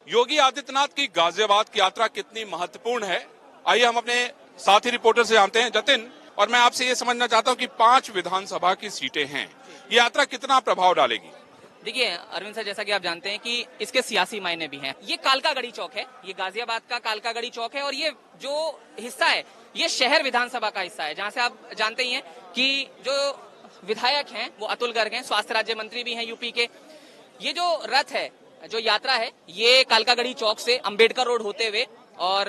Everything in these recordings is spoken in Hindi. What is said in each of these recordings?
योगी आदित्यनाथ की गाजियाबाद की यात्रा कितनी महत्वपूर्ण है, आइए हम अपने साथी रिपोर्टर से जानते हैं। जतिन, और मैं आपसे ये समझना चाहता हूँ कि 5 विधानसभा की सीटें हैं, ये यात्रा कितना प्रभाव डालेगी? देखिए अरविंद सर, जैसा कि आप जानते हैं कि इसके सियासी मायने भी हैं। ये कालकागढ़ी चौक है, ये गाजियाबाद का कालकागढ़ी चौक है और ये जो हिस्सा है ये शहर विधानसभा का हिस्सा है, जहां से आप जानते ही हैं कि जो विधायक हैं वो अतुल गर्ग हैं, स्वास्थ्य राज्य मंत्री भी हैं यूपी के। ये जो रथ है, जो यात्रा है, ये कालकागढ़ी चौक से अंबेडकर रोड होते हुए और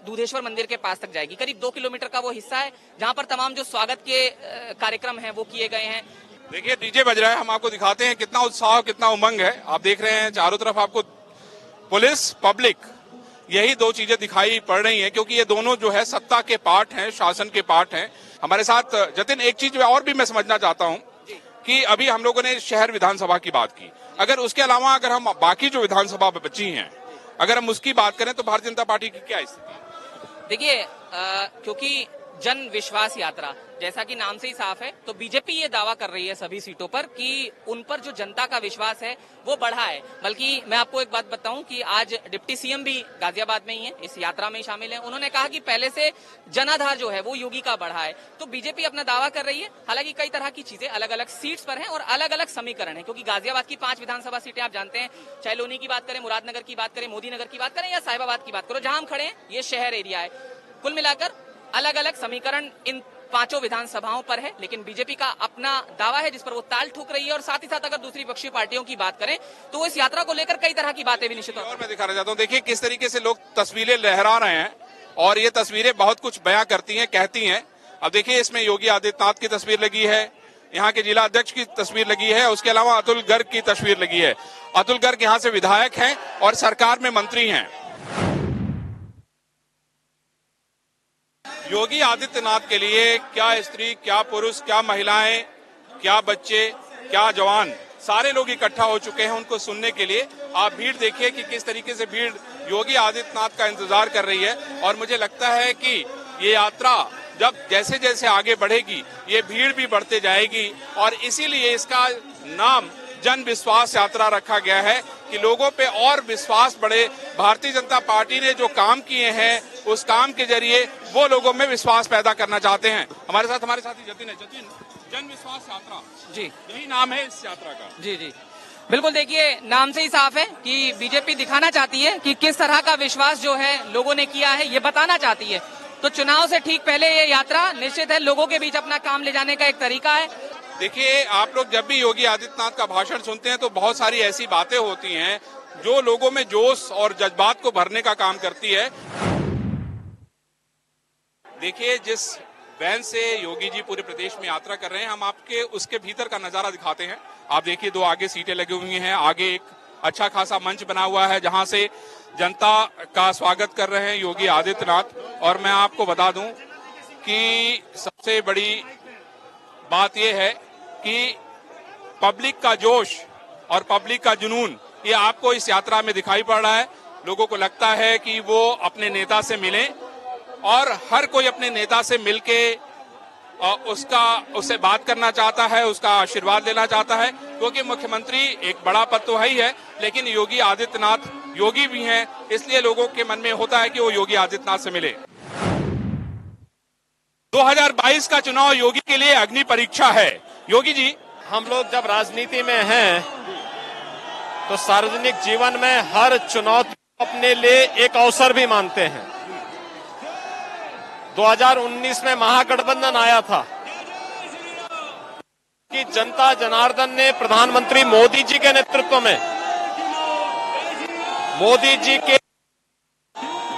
दूधेश्वर मंदिर के पास तक जाएगी। करीब 2 किलोमीटर का वो हिस्सा है जहां पर तमाम जो स्वागत के कार्यक्रम हैं वो किए गए हैं। देखिए डीजे बज रहा है, हम आपको दिखाते हैं कितना उत्साह, कितना उमंग है। आप देख रहे हैं चारों तरफ आपको पुलिस, पब्लिक, यही दो चीजें दिखाई पड़ रही हैं, क्योंकि ये दोनों जो है सत्ता के पार्ट हैं, शासन के पार्ट हैं। हमारे साथ जतिन एक चीज और भी मैं समझना चाहता हूं कि अभी हम लोगों ने शहर विधानसभा की बात की, अगर उसके अलावा अगर हम बाकी जो विधानसभा बची हैं अगर हम उसकी बात करें तो भारतीय जनता पार्टी की क्या स्थिति है? देखिए क्योंकि जन विश्वास यात्रा जैसा कि नाम से ही साफ है, तो बीजेपी ये दावा कर रही है सभी सीटों पर कि उन पर जो जनता का विश्वास है वो बढ़ा है। बल्कि मैं आपको एक बात बताऊं कि आज डिप्टी सीएम भी गाजियाबाद में ही है, इस यात्रा में ही शामिल है। उन्होंने कहा कि पहले से जनाधार जो है वो योगी का बढ़ा है। तो बीजेपी अपना दावा कर रही है। हालांकि कई तरह की चीजें अलग अलग सीट्स पर हैं और अलग अलग समीकरण है, क्योंकि गाजियाबाद की 5 विधानसभा सीटें आप जानते हैं, चाहे लोनी की बात करें, मुरादनगर की बात करें, मोदी नगर की बात करें या साहिबाबाद की बात करो, जहां हम खड़े हैं ये शहर एरिया है। कुल मिलाकर अलग अलग समीकरण इन 5 विधानसभाओं पर है, लेकिन बीजेपी का अपना दावा है जिस पर वो ताल ठोक रही है। और साथ ही साथ अगर दूसरी पक्षीय पार्टियों की बात करें तो वो इस यात्रा को लेकर कई तरह की बातें भी निश्चित और मैं दिखाना चाहता हूँ। देखिए किस तरीके से लोग तस्वीरें लहरा रहे हैं और ये तस्वीरें बहुत कुछ बयां करती हैं, कहती हैं। अब देखिए इसमें योगी आदित्यनाथ की तस्वीर लगी है, यहाँ के जिला अध्यक्ष की तस्वीर लगी है, उसके अलावा अतुल गर्ग की तस्वीर लगी है। अतुल गर्ग यहाँ से विधायक हैं और सरकार में मंत्री हैं। योगी आदित्यनाथ के लिए क्या स्त्री, क्या पुरुष, क्या महिलाएं, क्या बच्चे, क्या जवान, सारे लोग इकट्ठा हो चुके हैं उनको सुनने के लिए। आप भीड़ देखिए कि किस तरीके से भीड़ योगी आदित्यनाथ का इंतजार कर रही है। और मुझे लगता है कि ये यात्रा जब जैसे जैसे आगे बढ़ेगी ये भीड़ भी बढ़ते जाएगी और इसीलिए इसका नाम जन विश्वास यात्रा रखा गया है कि लोगों पे और विश्वास बढ़े। भारतीय जनता पार्टी ने जो काम किए हैं उस काम के जरिए वो लोगों में विश्वास पैदा करना चाहते हैं। हमारे साथी जतिन है। जतिन, जन विश्वास यात्रा, जी यही नाम है इस यात्रा का। जी जी बिल्कुल। देखिए नाम से ही साफ है कि बीजेपी दिखाना चाहती है कि किस तरह का विश्वास जो है लोगों ने किया है, ये बताना चाहती है। तो चुनाव से ठीक पहले ये यात्रा निश्चित है लोगों के बीच अपना काम ले जाने का एक तरीका है। देखिए आप लोग जब भी योगी आदित्यनाथ का भाषण सुनते हैं तो बहुत सारी ऐसी बातें होती हैं जो लोगों में जोश और जज्बात को भरने का काम करती है। देखिए जिस वैन से योगी जी पूरे प्रदेश में यात्रा कर रहे हैं, हम आपके उसके भीतर का नजारा दिखाते हैं। आप देखिए 2 आगे सीटें लगी हुई हैं, आगे एक अच्छा खासा मंच बना हुआ है जहां से जनता का स्वागत कर रहे हैं योगी आदित्यनाथ। और मैं आपको बता दूं कि सबसे बड़ी बात यह है कि पब्लिक का जोश और पब्लिक का जुनून ये आपको इस यात्रा में दिखाई पड़ रहा है। लोगों को लगता है कि वो अपने नेता से मिलें और हर कोई अपने नेता से मिलके उससे बात करना चाहता है, उसका आशीर्वाद लेना चाहता है, क्योंकि मुख्यमंत्री एक बड़ा पद तो है ही है, लेकिन योगी आदित्यनाथ योगी भी हैं, इसलिए लोगों के मन में होता है कि वो योगी आदित्यनाथ से मिले। 2022 का चुनाव योगी के लिए अग्नि परीक्षा है। योगी जी, हम लोग जब राजनीति में हैं तो सार्वजनिक जीवन में हर चुनौती को अपने लिए एक अवसर भी मानते हैं। 2019 में महागठबंधन आया था कि जनता जनार्दन ने प्रधानमंत्री मोदी जी के नेतृत्व में मोदी जी के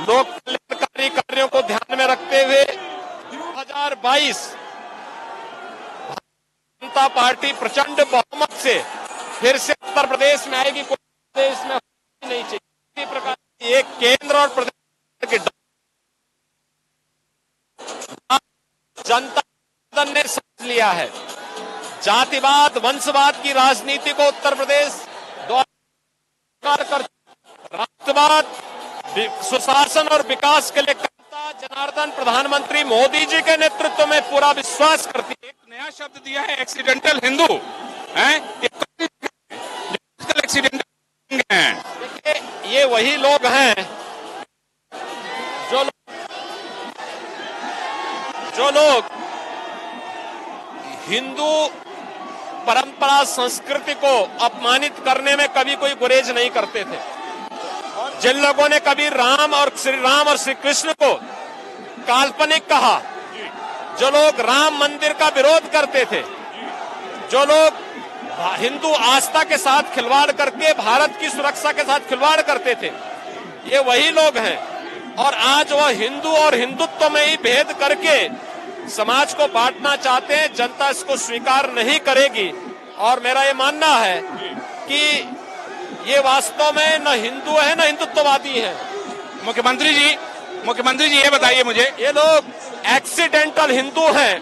लोक कल्याणकारी कार्यों को ध्यान में रखते हुए 2022 जनता पार्टी प्रचंड बहुमत से फिर से उत्तर प्रदेश में आएगी। कोई प्रदेश में नहीं चाहिए। इसी प्रकार ये केंद्र और प्रदेश के जनता ने समझ लिया है। जातिवाद, वंशवाद की राजनीति को उत्तर प्रदेश द्वारा कर राष्ट्रवाद, सुशासन और विकास के लिए जनार्दन प्रधानमंत्री मोदी जी के नेतृत्व में पूरा विश्वास करती है। एक नया शब्द दिया है, एक्सीडेंटल हिंदू है। एक्सीडेंटल है। देखिए ये ये वही लोग हैं जो लोग हिंदू परंपरा संस्कृति को अपमानित करने में कभी कोई गुरेज नहीं करते थे। जिन लोगों ने कभी राम और श्री कृष्ण को काल्पनिक कहा, जो लोग राम मंदिर का विरोध करते थे, जो लोग हिंदू आस्था के साथ खिलवाड़ करके भारत की सुरक्षा के साथ खिलवाड़ करते थे, ये वही लोग हैं। और आज वह हिंदू और हिंदुत्व में ही भेद करके समाज को बांटना चाहते हैं। जनता इसको स्वीकार नहीं करेगी और मेरा ये मानना है कि ये वास्तव में न हिंदू है न हिंदुत्ववादी है। मुख्यमंत्री जी ये बताइए मुझे, ये लोग एक्सीडेंटल हिंदू हैं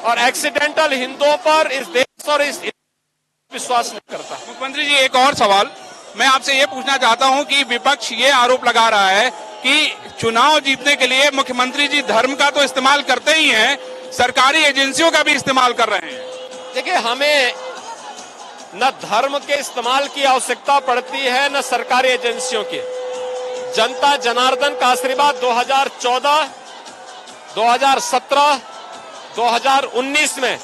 और एक्सीडेंटल हिंदुओं पर इस देश और इस विश्वास नहीं करता। मुख्यमंत्री जी एक और सवाल मैं आपसे ये पूछना चाहता हूं कि विपक्ष ये आरोप लगा रहा है कि चुनाव जीतने के लिए मुख्यमंत्री जी धर्म का तो इस्तेमाल करते ही हैं, सरकारी एजेंसियों का भी इस्तेमाल कर रहे हैं। देखिए, हमें न धर्म के इस्तेमाल की आवश्यकता पड़ती है न सरकारी एजेंसियों की। जनता जनार्दन का आशीर्वाद 2014, 2017, 2019 में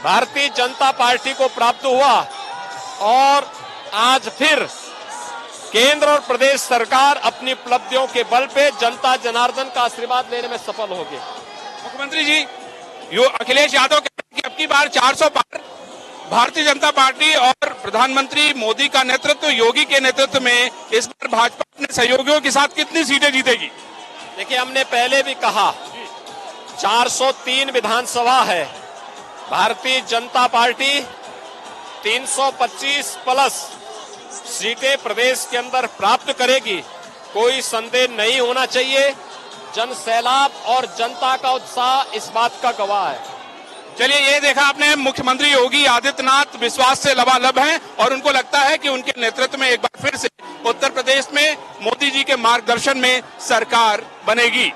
भारतीय जनता पार्टी को प्राप्त हुआ और आज फिर केंद्र और प्रदेश सरकार अपनी उपलब्धियों के बल पे जनता जनार्दन का आशीर्वाद लेने में सफल होगी। मुख्यमंत्री जी, यो अखिलेश यादव कहते हैं कि अब की बार 400 पार भारतीय जनता पार्टी और प्रधानमंत्री मोदी का नेतृत्व, योगी के नेतृत्व में इस बार भाजपा अपने सहयोगियों के साथ कितनी सीटें जीतेगी? देखिए, हमने पहले भी कहा 403 विधानसभा है, भारतीय जनता पार्टी 325 प्लस सीटें प्रदेश के अंदर प्राप्त करेगी। कोई संदेह नहीं होना चाहिए। जन सैलाब और जनता का उत्साह इस बात का गवाह है। चलिए, ये देखा आपने, मुख्यमंत्री योगी आदित्यनाथ विश्वास से लबालब हैं और उनको लगता है कि उनके नेतृत्व में एक बार फिर से उत्तर प्रदेश में मोदी जी के मार्गदर्शन में सरकार बनेगी।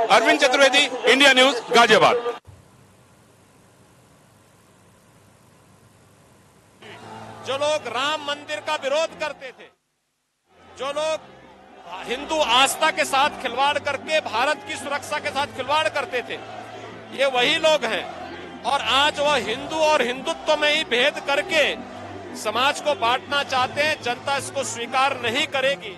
Arvind Chaturvedi, India News, Ghaziabad. जो लोग राम मंदिर का विरोध करते थे, जो लोग हिंदू आस्था के साथ खिलवाड़ करके भारत की सुरक्षा के साथ खिलवाड़ करते थे, ये वही लोग हैं। और आज वह हिंदू और हिंदुत्व में ही भेद करके समाज को बांटना चाहते हैं। जनता इसको स्वीकार नहीं करेगी।